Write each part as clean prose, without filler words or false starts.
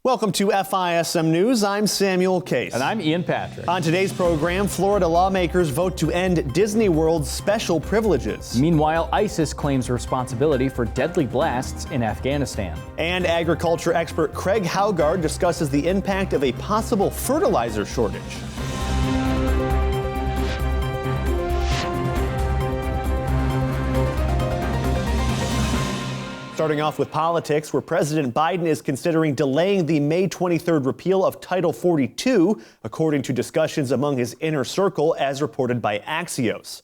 Welcome to FISM News. I'm Samuel Case. And I'm Ian Patrick. On today's program, Florida lawmakers vote to end Disney World's special privileges. Meanwhile, ISIS claims responsibility for deadly blasts in Afghanistan. And agriculture expert Craig Haugaard discusses the impact of a possible fertilizer shortage. Starting off with politics, where President Biden is considering delaying the May 23rd repeal of Title 42, according to discussions among his inner circle, as reported by Axios.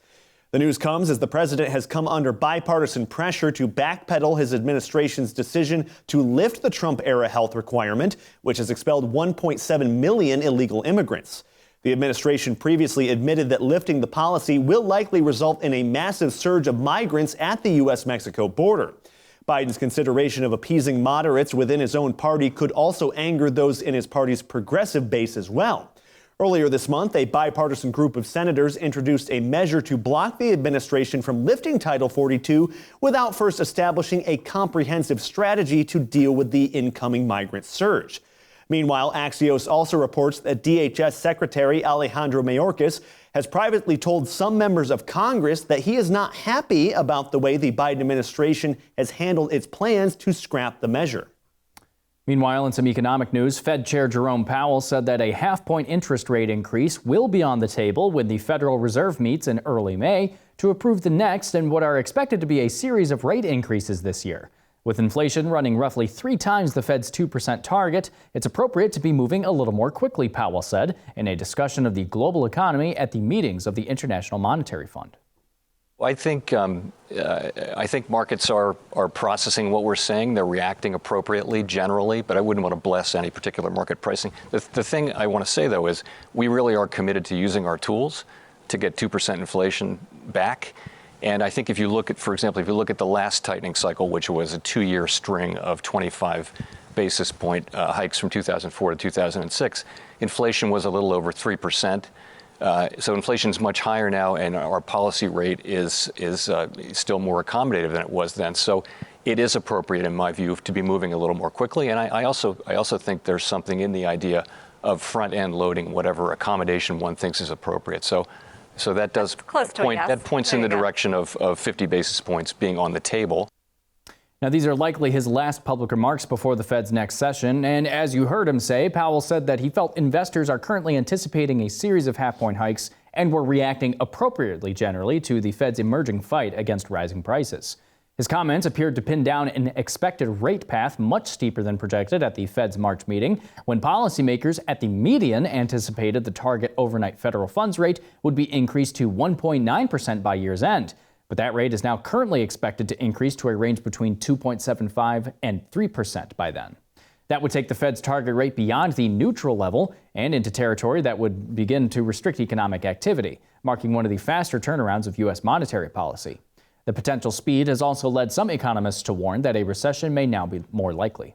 The news comes as the president has come under bipartisan pressure to backpedal his administration's decision to lift the Trump-era health requirement, which has expelled 1.7 million illegal immigrants. The administration previously admitted that lifting the policy will likely result in a massive surge of migrants at the U.S.-Mexico border. Biden's consideration of appeasing moderates within his own party could also anger those in his party's progressive base as well. Earlier this month, a bipartisan group of senators introduced a measure to block the administration from lifting Title 42 without first establishing a comprehensive strategy to deal with the incoming migrant surge. Meanwhile, Axios also reports that DHS Secretary Alejandro Mayorkas has privately told some members of Congress that he is not happy about the way the Biden administration has handled its plans to scrap the measure. Meanwhile, in some economic news, Fed Chair Jerome Powell said that a half-point interest rate increase will be on the table when the Federal Reserve meets in early May to approve the next and what are expected to be a series of rate increases this year. With inflation running roughly 3 times the Fed's 2% target, it's appropriate to be moving a little more quickly, Powell said in a discussion of the global economy at the meetings of the International Monetary Fund. I think markets are processing what we're saying. They're reacting appropriately generally, but I wouldn't want to bless any particular market pricing. The thing I want to say, though, is we really are committed to using our tools to get 2% inflation back. And I think if you look at, for example, if you look at the last tightening cycle, which was a 2-year string of 25 basis point hikes from 2004 to 2006, inflation was a little over 3%. So inflation is much higher now, and our policy rate is still more accommodative than it was then. So it is appropriate, in my view, to be moving a little more quickly. And I also think there's something in the idea of front-end loading whatever accommodation one thinks is appropriate. So that does point, that points in the direction of 50 basis points being on the table. Now, these are likely his last public remarks before the Fed's next session. And as you heard him say, Powell said that he felt investors are currently anticipating a series of half-point hikes and were reacting appropriately generally to the Fed's emerging fight against rising prices. His comments appeared to pin down an expected rate path much steeper than projected at the Fed's March meeting, when policymakers at the median anticipated the target overnight federal funds rate would be increased to 1.9% by year's end. But that rate is now currently expected to increase to a range between 2.75 and 3% by then. That would take the Fed's target rate beyond the neutral level and into territory that would begin to restrict economic activity, marking one of the faster turnarounds of U.S. monetary policy. The potential speed has also led some economists to warn that a recession may now be more likely.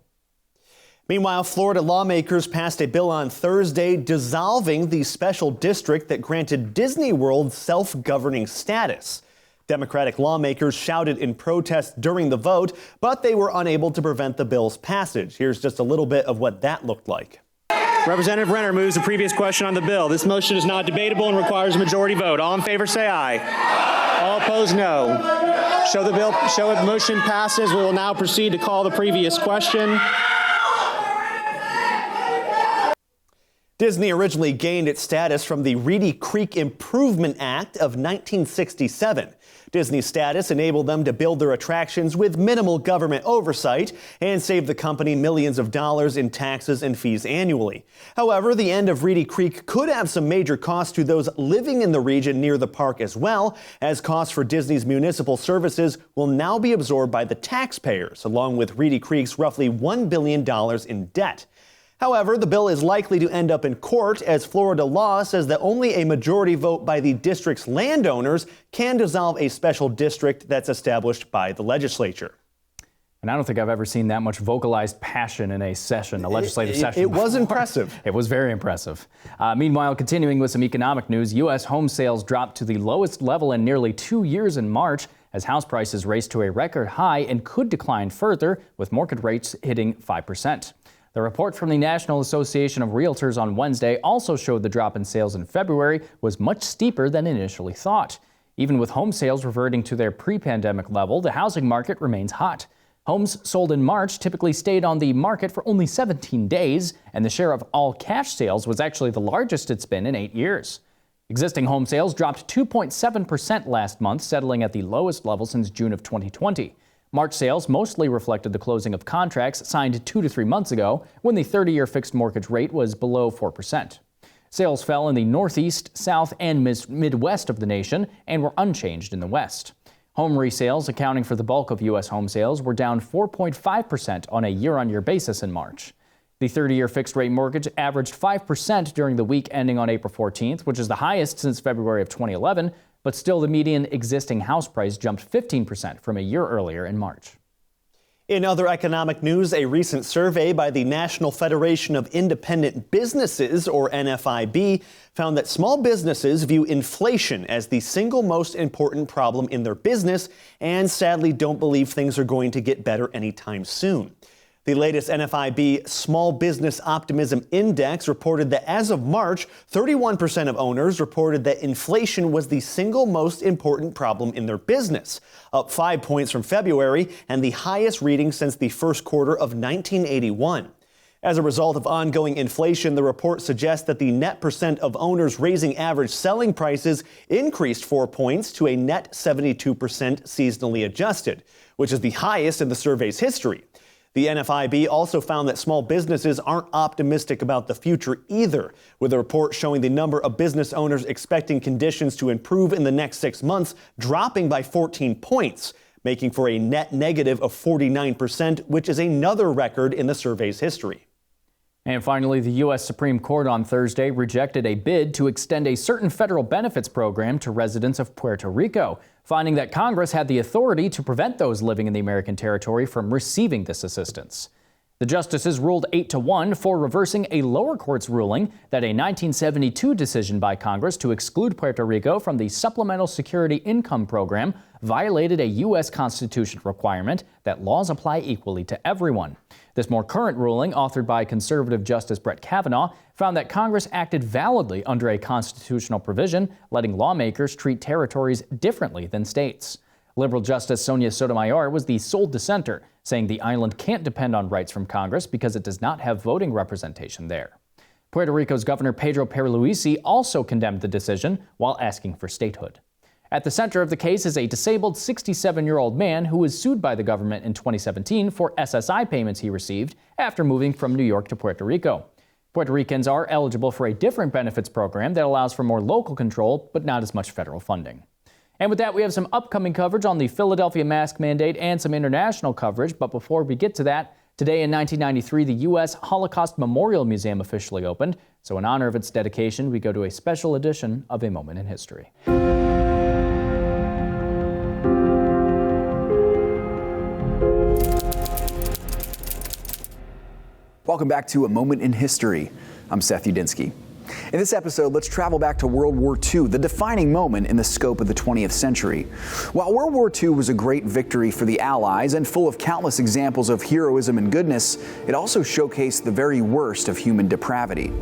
Meanwhile, Florida lawmakers passed a bill on Thursday dissolving the special district that granted Disney World self-governing status. Democratic lawmakers shouted in protest during the vote, but they were unable to prevent the bill's passage. Here's just a little bit of what that looked like. Representative Renner moves the previous question on the bill. This motion is not debatable and requires a majority vote. All in favor, say aye. All opposed, no. Show the motion passes. We will now proceed to call the previous question. Disney originally gained its status from the Reedy Creek Improvement Act of 1967. Disney's status enabled them to build their attractions with minimal government oversight and save the company millions of dollars in taxes and fees annually. However, the end of Reedy Creek could have some major costs to those living in the region near the park as well, as costs for Disney's municipal services will now be absorbed by the taxpayers, along with Reedy Creek's roughly $1 billion in debt. However, the bill is likely to end up in court, as Florida law says that only a majority vote by the district's landowners can dissolve a special district that's established by the legislature. And I don't think I've ever seen that much vocalized passion in a legislative session. It was impressive. It was very impressive. Meanwhile, continuing with some economic news, U.S. home sales dropped to the lowest level in nearly 2 years in March, as house prices raced to a record high and could decline further, with mortgage rates hitting 5%. The report from the National Association of Realtors on Wednesday also showed the drop in sales in February was much steeper than initially thought. Even with home sales reverting to their pre-pandemic level, the housing market remains hot. Homes sold in March typically stayed on the market for only 17 days, and the share of all cash sales was actually the largest it's been in 8 years. Existing home sales dropped 2.7% last month, settling at the lowest level since June of 2020. March sales mostly reflected the closing of contracts signed 2 to 3 months ago when the 30-year fixed mortgage rate was below 4%. Sales fell in the Northeast, South, and Midwest of the nation and were unchanged in the West. Home resales, accounting for the bulk of U.S. home sales, were down 4.5% on a year-on-year basis in March. The 30-year fixed-rate mortgage averaged 5% during the week ending on April 14th, which is the highest since February of 2011, but still the median existing house price jumped 15% from a year earlier in March. In other economic news, a recent survey by the National Federation of Independent Businesses, or NFIB, found that small businesses view inflation as the single most important problem in their business and sadly don't believe things are going to get better anytime soon. The latest NFIB Small Business Optimism Index reported that as of March, 31% of owners reported that inflation was the single most important problem in their business, up 5 points from February and the highest reading since the first quarter of 1981. As a result of ongoing inflation, the report suggests that the net percent of owners raising average selling prices increased 4 points to a net 72% seasonally adjusted, which is the highest in the survey's history. The NFIB also found that small businesses aren't optimistic about the future either, with a report showing the number of business owners expecting conditions to improve in the next 6 months dropping by 14 points, making for a net negative of 49%, which is another record in the survey's history. And finally, the U.S. Supreme Court on Thursday rejected a bid to extend a certain federal benefits program to residents of Puerto Rico, finding that Congress had the authority to prevent those living in the American territory from receiving this assistance. The justices ruled 8-1 for reversing a lower court's ruling that a 1972 decision by Congress to exclude Puerto Rico from the Supplemental Security Income Program violated a U.S. Constitution requirement that laws apply equally to everyone. This more current ruling, authored by conservative Justice Brett Kavanaugh, found that Congress acted validly under a constitutional provision, letting lawmakers treat territories differently than states. Liberal Justice Sonia Sotomayor was the sole dissenter, saying the island can't depend on rights from Congress because it does not have voting representation there. Puerto Rico's Governor Pedro Pierluisi also condemned the decision while asking for statehood. At the center of the case is a disabled 67-year-old man who was sued by the government in 2017 for SSI payments he received after moving from New York to Puerto Rico. Puerto Ricans are eligible for a different benefits program that allows for more local control, but not as much federal funding. And with that, we have some upcoming coverage on the Philadelphia mask mandate and some international coverage. But before we get to that, today in 1993, the U.S. Holocaust Memorial Museum officially opened. So in honor of its dedication, we go to a special edition of A Moment in History. Welcome back to A Moment in History. I'm Seth Udinsky. In this episode, let's travel back to World War II, the defining moment in the scope of the 20th century. While World War II was a great victory for the Allies and full of countless examples of heroism and goodness, it also showcased the very worst of human depravity.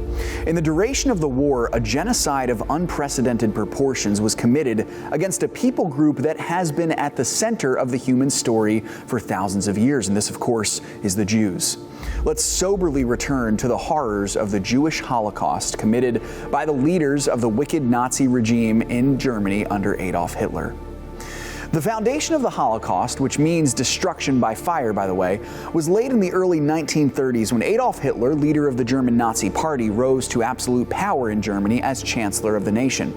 In the duration of the war, a genocide of unprecedented proportions was committed against a people group that has been at the center of the human story for thousands of years, and this, of course, is the Jews. Let's soberly return to the horrors of the Jewish Holocaust committed by the leaders of the wicked Nazi regime in Germany under Adolf Hitler. The foundation of the Holocaust, which means destruction by fire, by the way, was laid in the early 1930s when Adolf Hitler, leader of the German Nazi Party, rose to absolute power in Germany as Chancellor of the nation.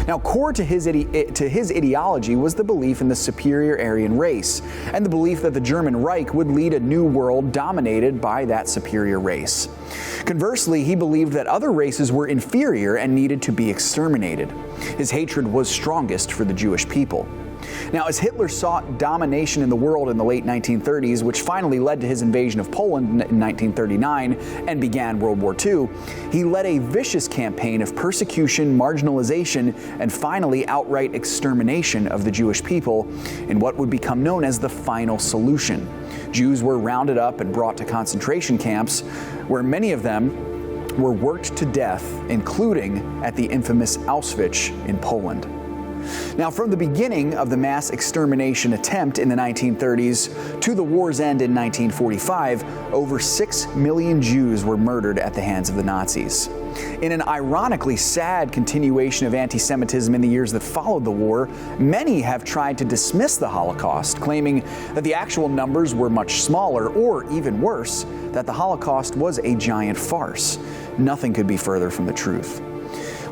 Now, core to his ideology was the belief in the superior Aryan race, and the belief that the German Reich would lead a new world dominated by that superior race. Conversely, he believed that other races were inferior and needed to be exterminated. His hatred was strongest for the Jewish people. Now, as Hitler sought domination in the world in the late 1930s, which finally led to his invasion of Poland in 1939 and began World War II, he led a vicious campaign of persecution, marginalization, and finally outright extermination of the Jewish people in what would become known as the Final Solution. Jews were rounded up and brought to concentration camps, where many of them were worked to death, including at the infamous Auschwitz in Poland. Now, from the beginning of the mass extermination attempt in the 1930s to the war's end in 1945, over 6 million Jews were murdered at the hands of the Nazis. In an ironically sad continuation of anti-Semitism in the years that followed the war, many have tried to dismiss the Holocaust, claiming that the actual numbers were much smaller, or even worse, that the Holocaust was a giant farce. Nothing could be further from the truth.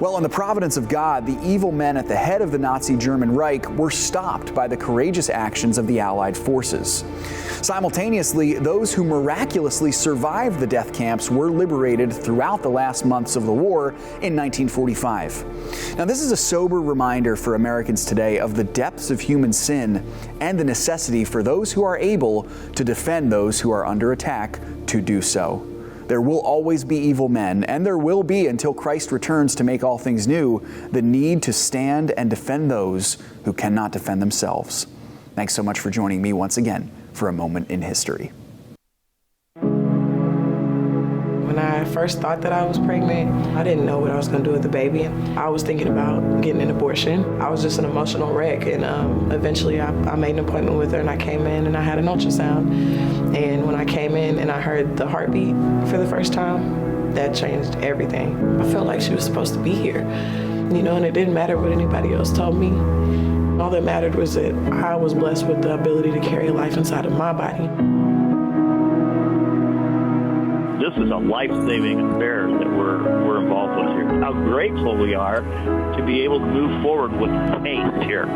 Well, in the providence of God, the evil men at the head of the Nazi German Reich were stopped by the courageous actions of the Allied forces. Simultaneously, those who miraculously survived the death camps were liberated throughout the last months of the war in 1945. Now, this is a sober reminder for Americans today of the depths of human sin and the necessity for those who are able to defend those who are under attack to do so. There will always be evil men, and there will be, until Christ returns to make all things new, the need to stand and defend those who cannot defend themselves. Thanks so much for joining me once again for a moment in history. When I first thought that I was pregnant, I didn't know what I was going to do with the baby. I was thinking about getting an abortion. I was just an emotional wreck, and eventually I made an appointment with her, and I came in and I had an ultrasound. And when I came in and I heard the heartbeat for the first time, that changed everything. I felt like she was supposed to be here, and it didn't matter what anybody else told me. All that mattered was that I was blessed with the ability to carry life inside of my body. This is a life-saving affair that we're involved with here. How grateful we are to be able to move forward with pace here,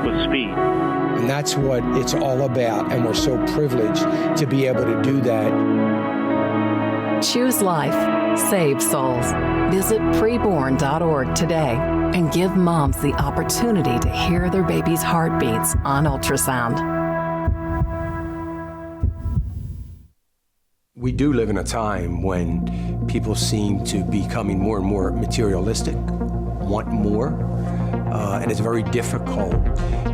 with speed. And that's what it's all about, and we're so privileged to be able to do that. Choose life. Save souls. Visit preborn.org today and give moms the opportunity to hear their baby's heartbeats on ultrasound. We do live in a time when people seem to be becoming more and more materialistic, want more, and it's very difficult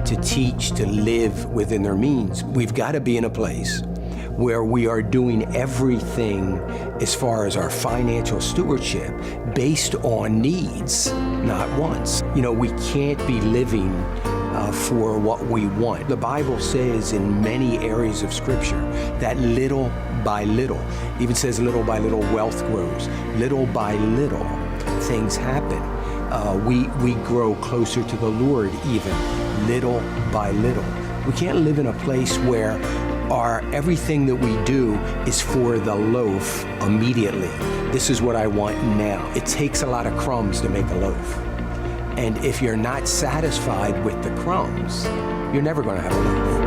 to teach to live within their means. We've got to be in a place where we are doing everything as far as our financial stewardship based on needs, not wants. We can't be living for what we want. The Bible says in many areas of Scripture that little by little, even says little by little wealth grows. Little by little things happen. We grow closer to the Lord even, little by little. We can't live in a place where everything that we do is for the loaf immediately. This is what I want now. It takes a lot of crumbs to make a loaf. And if you're not satisfied with the crumbs, you're never going to have a loaf.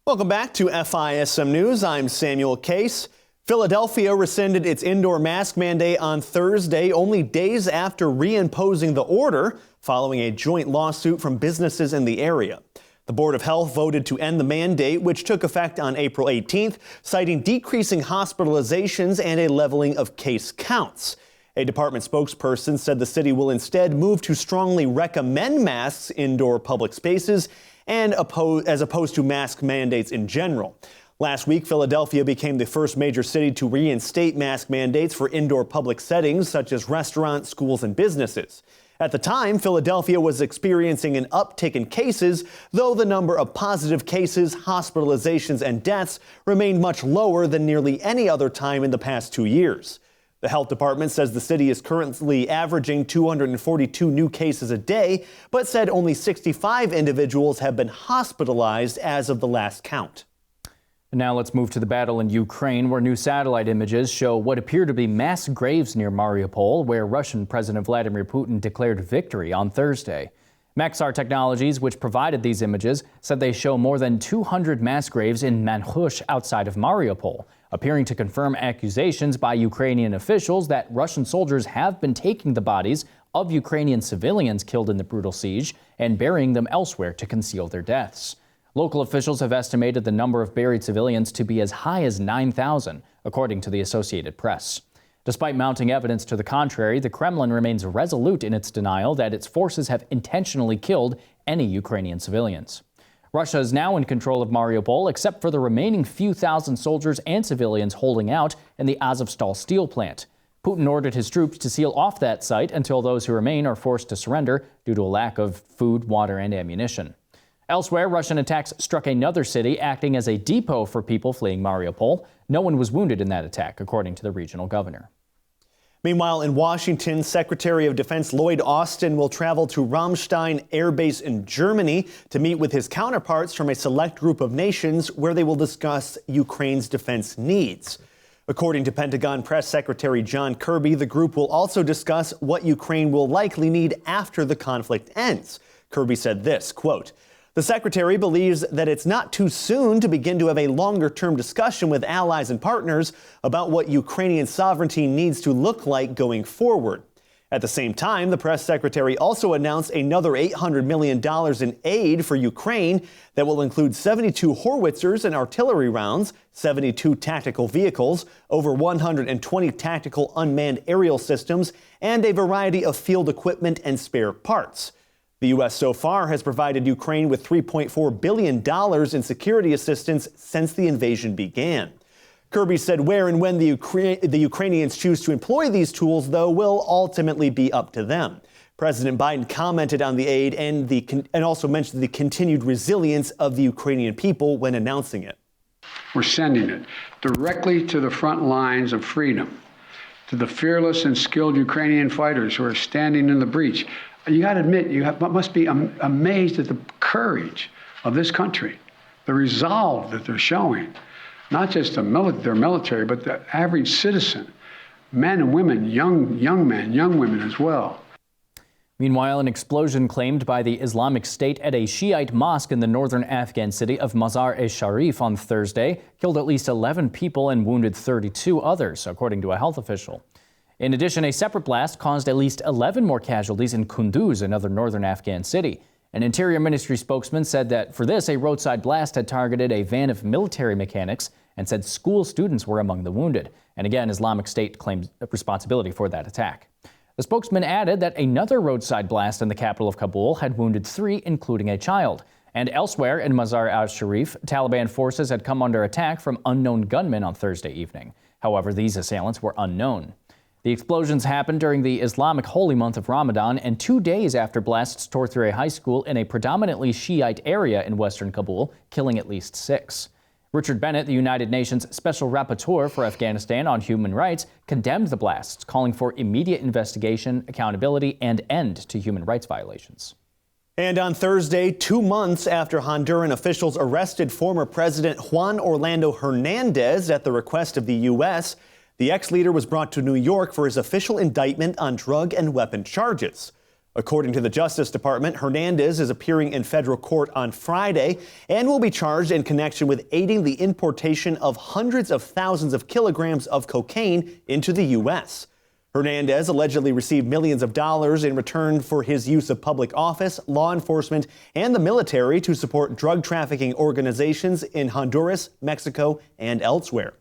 Welcome back to FISM News. I'm Samuel Case. Philadelphia rescinded its indoor mask mandate on Thursday, only days after reimposing the order, following a joint lawsuit from businesses in the area. The Board of Health voted to end the mandate, which took effect on April 18th, citing decreasing hospitalizations and a leveling of case counts. A department spokesperson said the city will instead move to strongly recommend masks indoor public spaces and as opposed to mask mandates in general. Last week, Philadelphia became the first major city to reinstate mask mandates for indoor public settings such as restaurants, schools, and businesses. At the time, Philadelphia was experiencing an uptick in cases, though the number of positive cases, hospitalizations, and deaths remained much lower than nearly any other time in the past 2 years. The health department says the city is currently averaging 242 new cases a day, but said only 65 individuals have been hospitalized as of the last count. And now let's move to the battle in Ukraine, where new satellite images show what appear to be mass graves near Mariupol, where Russian President Vladimir Putin declared victory on Thursday. Maxar Technologies, which provided these images, said they show more than 200 mass graves in Manhush outside of Mariupol, appearing to confirm accusations by Ukrainian officials that Russian soldiers have been taking the bodies of Ukrainian civilians killed in the brutal siege and burying them elsewhere to conceal their deaths. Local officials have estimated the number of buried civilians to be as high as 9,000, according to the Associated Press. Despite mounting evidence to the contrary, the Kremlin remains resolute in its denial that its forces have intentionally killed any Ukrainian civilians. Russia is now in control of Mariupol, except for the remaining few thousand soldiers and civilians holding out in the Azovstal steel plant. Putin ordered his troops to seal off that site until those who remain are forced to surrender due to a lack of food, water, and ammunition. Elsewhere, Russian attacks struck another city, acting as a depot for people fleeing Mariupol. No one was wounded in that attack, according to the regional governor. Meanwhile, in Washington, Secretary of Defense Lloyd Austin will travel to Ramstein Air Base in Germany to meet with his counterparts from a select group of nations where they will discuss Ukraine's defense needs. According to Pentagon Press Secretary John Kirby, the group will also discuss what Ukraine will likely need after the conflict ends. Kirby said this, quote, "The secretary believes that it's not too soon to begin to have a longer-term discussion with allies and partners about what Ukrainian sovereignty needs to look like going forward." At the same time, the press secretary also announced another $800 million in aid for Ukraine that will include 72 howitzers and artillery rounds, 72 tactical vehicles, over 120 tactical unmanned aerial systems, and a variety of field equipment and spare parts. The U.S. so far has provided Ukraine with $3.4 billion in security assistance since the invasion began. Kirby said where and when the Ukrainians choose to employ these tools, though, will ultimately be up to them. President Biden commented on the aid and also mentioned the continued resilience of the Ukrainian people when announcing it. We're sending it directly to the front lines of freedom, to the fearless and skilled Ukrainian fighters who are standing in the breach. You got to admit, must be amazed at the courage of this country, the resolve that they're showing. Not just their military, but the average citizen, men and women, young men, young women as well. Meanwhile, an explosion claimed by the Islamic State at a Shiite mosque in the northern Afghan city of Mazar-e-Sharif on Thursday killed at least 11 people and wounded 32 others, according to a health official. In addition, a separate blast caused at least 11 more casualties in Kunduz, another northern Afghan city. An Interior Ministry spokesman said that for this, a roadside blast had targeted a van of military mechanics and said school students were among the wounded. And again, Islamic State claimed responsibility for that attack. The spokesman added that another roadside blast in the capital of Kabul had wounded 3, including a child. And elsewhere in Mazar-al-Sharif, Taliban forces had come under attack from unknown gunmen on Thursday evening. However, these assailants were unknown. The explosions happened during the Islamic holy month of Ramadan and 2 days after blasts tore through a high school in a predominantly Shiite area in western Kabul, killing at least 6. Richard Bennett, the United Nations Special Rapporteur for Afghanistan on Human Rights, condemned the blasts, calling for immediate investigation, accountability, and end to human rights violations. And on Thursday, 2 months after Honduran officials arrested former President Juan Orlando Hernandez at the request of the U.S., the ex-leader was brought to New York for his official indictment on drug and weapon charges. According to the Justice Department, Hernandez is appearing in federal court on Friday and will be charged in connection with aiding the importation of hundreds of thousands of kilograms of cocaine into the U.S. Hernandez allegedly received millions of dollars in return for his use of public office, law enforcement, and the military to support drug trafficking organizations in Honduras, Mexico, and elsewhere.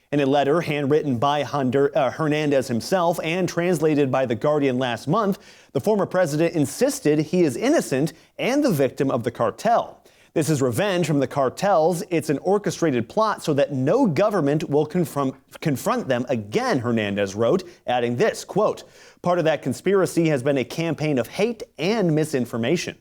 In a letter handwritten by Hernandez himself and translated by The Guardian last month, the former president insisted he is innocent and the victim of the cartel. This is revenge from the cartels. It's an orchestrated plot so that no government will confront them again, Hernandez wrote, adding this, quote, "Part of that conspiracy has been a campaign of hate and misinformation."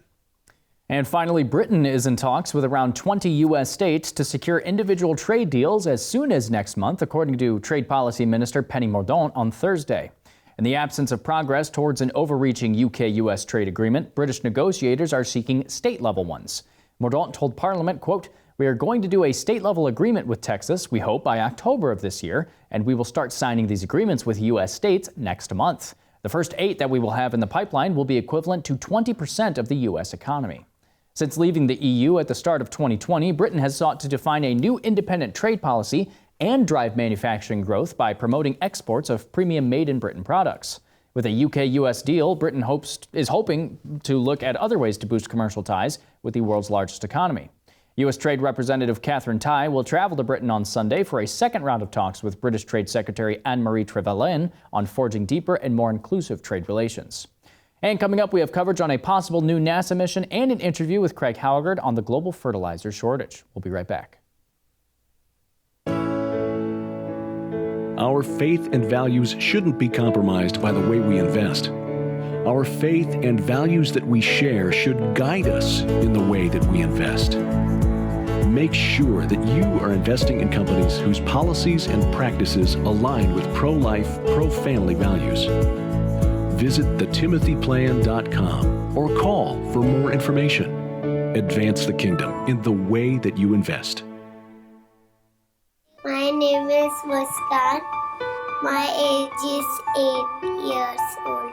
And finally, Britain is in talks with around 20 U.S. states to secure individual trade deals as soon as next month, according to Trade Policy Minister Penny Mordaunt on Thursday. In the absence of progress towards an overreaching UK-U.S. trade agreement, British negotiators are seeking state-level ones. Mordaunt told Parliament, quote, "We are going to do a state-level agreement with Texas, we hope, by October of this year, and we will start signing these agreements with U.S. states next month. The first 8 that we will have in the pipeline will be equivalent to 20% of the U.S. economy." Since leaving the EU at the start of 2020, Britain has sought to define a new independent trade policy and drive manufacturing growth by promoting exports of premium made-in-Britain products. With a UK-US deal, Britain is hoping to look at other ways to boost commercial ties with the world's largest economy. U.S. Trade Representative Catherine Tai will travel to Britain on Sunday for a second round of talks with British Trade Secretary Anne-Marie Trevelyan on forging deeper and more inclusive trade relations. And coming up, we have coverage on a possible new NASA mission and an interview with Craig Haugaard on the global fertilizer shortage. We'll be right back. Our faith and values shouldn't be compromised by the way we invest. Our faith and values that we share should guide us in the way that we invest. Make sure that you are investing in companies whose policies and practices align with pro-life, pro-family values. Visit thetimothyplan.com or call for more information. Advance the kingdom in the way that you invest. My name is Muskan. My age is 8 years old.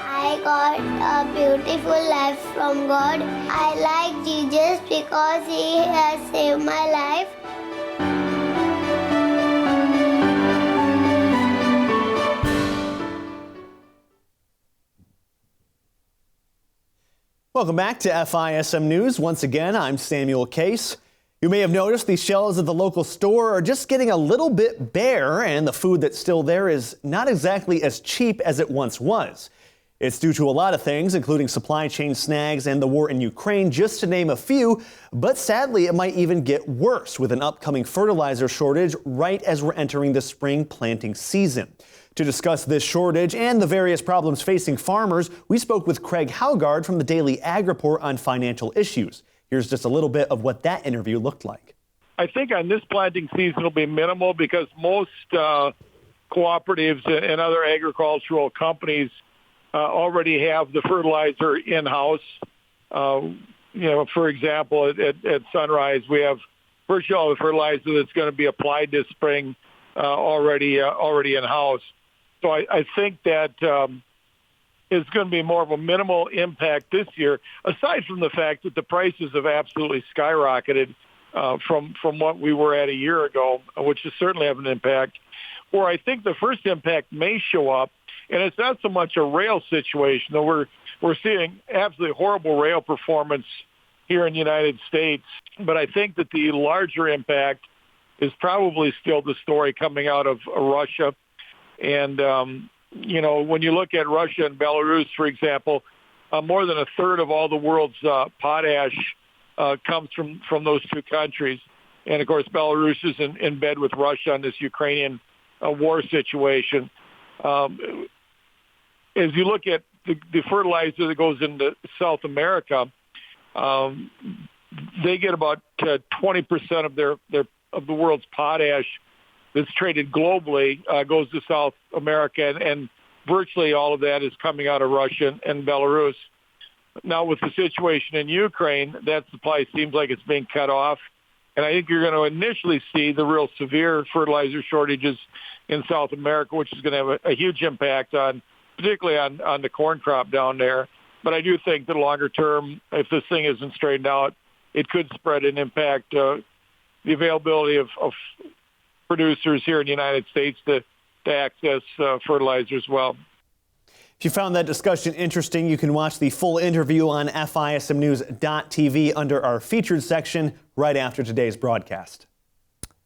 I got a beautiful life from God. I like Jesus because he has saved my life. Welcome back to FISM News. Once again, I'm Samuel Case. You may have noticed the shelves at the local store are just getting a little bit bare, and the food that's still there is not exactly as cheap as it once was. It's due to a lot of things, including supply chain snags and the war in Ukraine, just to name a few. But sadly, it might even get worse with an upcoming fertilizer shortage right as we're entering the spring planting season. To discuss this shortage and the various problems facing farmers, we spoke with Craig Haugaard from the Daily Ag Report on financial issues. Here's just a little bit of what that interview looked like. I think on this planting season will be minimal because most cooperatives and other agricultural companies already have the fertilizer in-house. For example, at Sunrise, we have virtually all the fertilizer that's going to be applied this spring already in-house. So I think that it's going to be more of a minimal impact this year, aside from the fact that the prices have absolutely skyrocketed from what we were at a year ago, which is certainly have an impact. Where I think the first impact may show up, and it's not so much a rail situation, though we're seeing absolutely horrible rail performance here in the United States. But I think that the larger impact is probably still the story coming out of Russia. And, when you look at Russia and Belarus, for example, more than a third of all the world's potash comes from those two countries. And, of course, Belarus is in bed with Russia on this Ukrainian war situation. As you look at the fertilizer that goes into South America, they get about 20% of of the world's potash that's traded globally goes to South America, and virtually all of that is coming out of Russia and Belarus. Now, with the situation in Ukraine, that supply seems like it's being cut off, and I think you're going to initially see the real severe fertilizer shortages in South America, which is going to have a huge impact particularly on the corn crop down there. But I do think that longer term, if this thing isn't straightened out, it could spread and impact the availability of producers here in the United States to access fertilizer as well. If you found that discussion interesting, you can watch the full interview on FISMnews.tv under our featured section right after today's broadcast.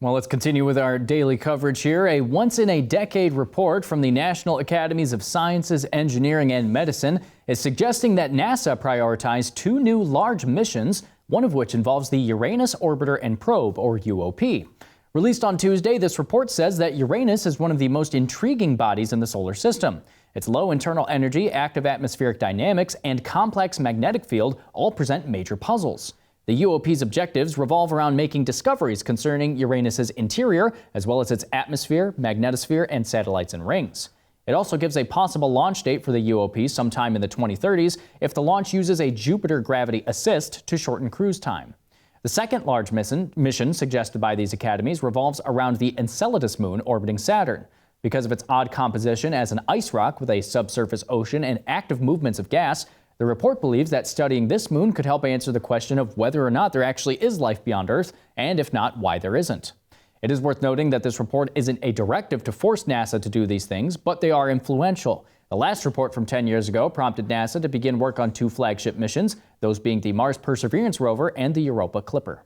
Well, let's continue with our daily coverage here. A once-in-a-decade report from the National Academies of Sciences, Engineering, and Medicine is suggesting that NASA prioritized two new large missions, one of which involves the Uranus Orbiter and Probe, or UOP. Released on Tuesday, this report says that Uranus is one of the most intriguing bodies in the solar system. Its low internal energy, active atmospheric dynamics, and complex magnetic field all present major puzzles. The UOP's objectives revolve around making discoveries concerning Uranus's interior, as well as its atmosphere, magnetosphere, and satellites and rings. It also gives a possible launch date for the UOP sometime in the 2030s if the launch uses a Jupiter gravity assist to shorten cruise time. The second large mission suggested by these academies revolves around the Enceladus moon orbiting Saturn. Because of its odd composition as an ice rock with a subsurface ocean and active movements of gas, the report believes that studying this moon could help answer the question of whether or not there actually is life beyond Earth, and if not, why there isn't. It is worth noting that this report isn't a directive to force NASA to do these things, but they are influential. The last report from 10 years ago prompted NASA to begin work on 2 flagship missions, those being the Mars Perseverance rover and the Europa Clipper.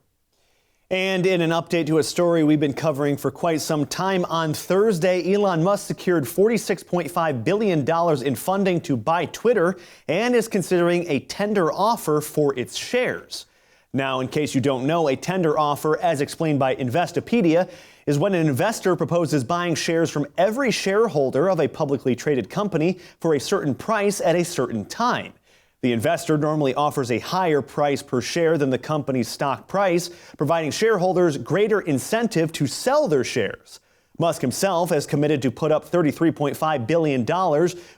And in an update to a story we've been covering for quite some time, on Thursday, Elon Musk secured $46.5 billion in funding to buy Twitter and is considering a tender offer for its shares. Now, in case you don't know, a tender offer, as explained by Investopedia, is when an investor proposes buying shares from every shareholder of a publicly traded company for a certain price at a certain time. The investor normally offers a higher price per share than the company's stock price, providing shareholders greater incentive to sell their shares. Musk himself has committed to put up $33.5 billion,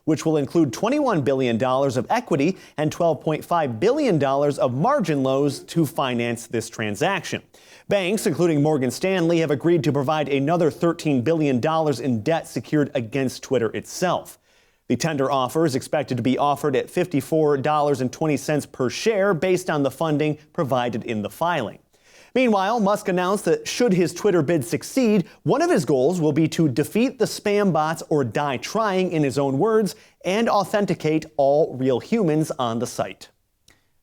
which will include $21 billion of equity and $12.5 billion of margin loans to finance this transaction. Banks, including Morgan Stanley, have agreed to provide another $13 billion in debt secured against Twitter itself. The tender offer is expected to be offered at $54.20 per share based on the funding provided in the filing. Meanwhile, Musk announced that should his Twitter bid succeed, one of his goals will be to defeat the spam bots or die trying, in his own words, and authenticate all real humans on the site.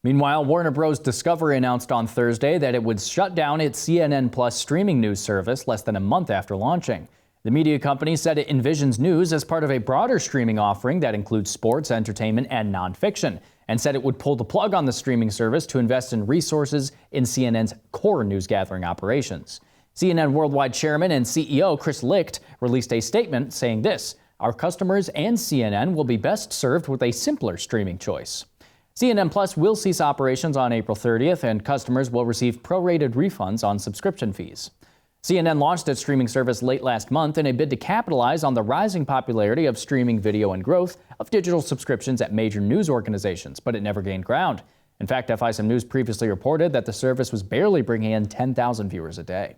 Meanwhile, Warner Bros. Discovery announced on Thursday that it would shut down its CNN Plus streaming news service less than a month after launching. The media company said it envisions news as part of a broader streaming offering that includes sports, entertainment, and nonfiction, and said it would pull the plug on the streaming service to invest in resources in CNN's core news-gathering operations. CNN Worldwide Chairman and CEO Chris Licht released a statement saying this: "Our customers and CNN will be best served with a simpler streaming choice." CNN Plus will cease operations on April 30th, and customers will receive prorated refunds on subscription fees. CNN launched its streaming service late last month in a bid to capitalize on the rising popularity of streaming video and growth of digital subscriptions at major news organizations, but it never gained ground. In fact, FISM News previously reported that the service was barely bringing in 10,000 viewers a day.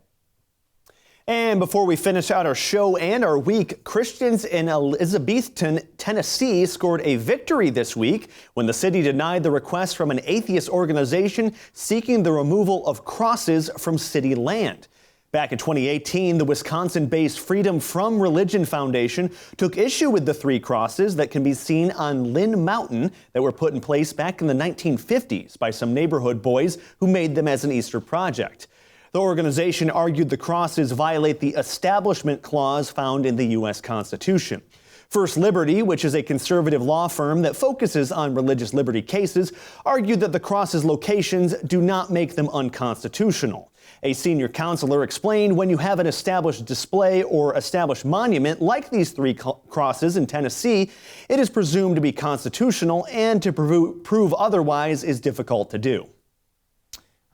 And before we finish out our show and our week, Christians in Elizabethton, Tennessee scored a victory this week when the city denied the request from an atheist organization seeking the removal of crosses from city land. Back in 2018, the Wisconsin-based Freedom from Religion Foundation took issue with the 3 crosses that can be seen on Lynn Mountain that were put in place back in the 1950s by some neighborhood boys who made them as an Easter project. The organization argued the crosses violate the Establishment Clause found in the U.S. Constitution. First Liberty, which is a conservative law firm that focuses on religious liberty cases, argued that the crosses' locations do not make them unconstitutional. A senior counselor explained when you have an established display or established monument like these 3 crosses in Tennessee, it is presumed to be constitutional, and to prove otherwise is difficult to do.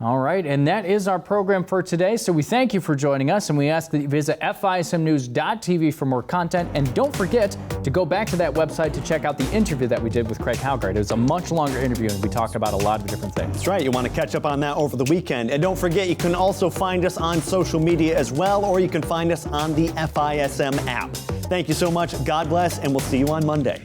All right, and that is our program for today. So we thank you for joining us, and we ask that you visit FISMnews.tv for more content. And don't forget to go back to that website to check out the interview that we did with Craig Haugaard. It was a much longer interview, and we talked about a lot of different things. That's right. You want to catch up on that over the weekend. And don't forget, you can also find us on social media as well, or you can find us on the FISM app. Thank you so much. God bless, and we'll see you on Monday.